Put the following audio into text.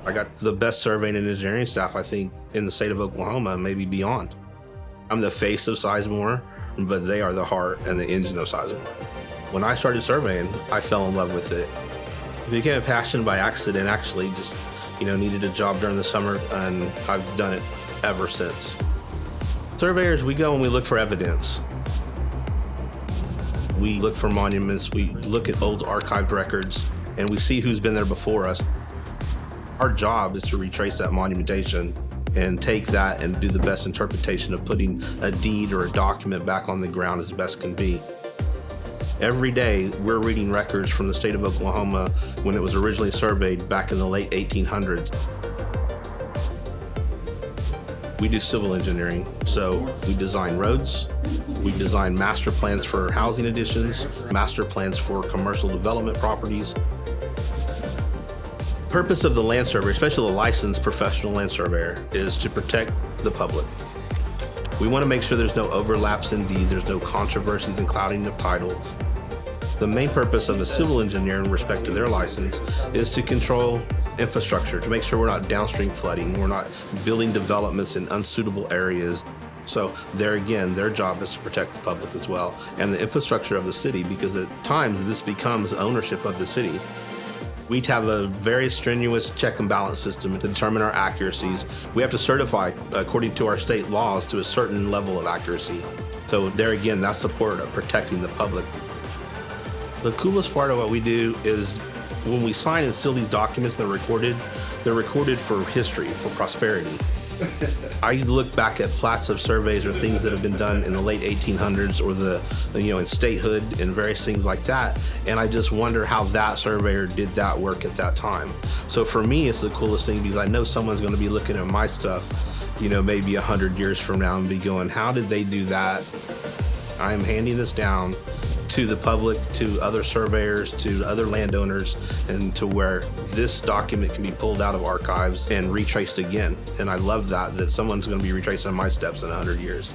I got the best surveying and engineering staff, I think, in the state of Oklahoma, maybe beyond. I'm the face of Sizemore, but they are the heart and the engine of Sizemore. When I started surveying, I fell in love with it. I became a passion by accident, actually, just, needed a job during the summer, and I've done it ever since. Surveyors, we go and we look for evidence. We look for monuments, we look at old archived records, and we see who's been there before us. Our job is to retrace that monumentation and take that and do the best interpretation of putting a deed or a document back on the ground as best can be. Every day, we're reading records from the state of Oklahoma when it was originally surveyed back in the late 1800s. We do civil engineering, so we design roads, we design master plans for housing additions, master plans for commercial development properties. The purpose of the land surveyor, especially the licensed professional land surveyor, is to protect the public. We want to make sure there's no overlaps in deed, there's no controversies and clouding of title. The main purpose of the civil engineer in respect to their license is to control infrastructure, to make sure we're not downstream flooding, we're not building developments in unsuitable areas. So there again, their job is to protect the public as well, and the infrastructure of the city, because at times this becomes ownership of the city. We have a very strenuous check and balance system to determine our accuracies. We have to certify according to our state laws to a certain level of accuracy. So there again, that's the part of protecting the public. The coolest part of what we do is when we sign and seal these documents, they're recorded for history, for prosperity. I look back at plats of surveys or things that have been done in the late 1800s or in statehood and various things like that, and I just wonder how that surveyor did that work at that time. So for me, it's the coolest thing because I know someone's going to be looking at my stuff, maybe 100 years from now and be going, how did they do that? I am handing this down to the public, to other surveyors, to other landowners, and to where this document can be pulled out of archives and retraced again. And I love that someone's going to be retracing my steps in 100 years.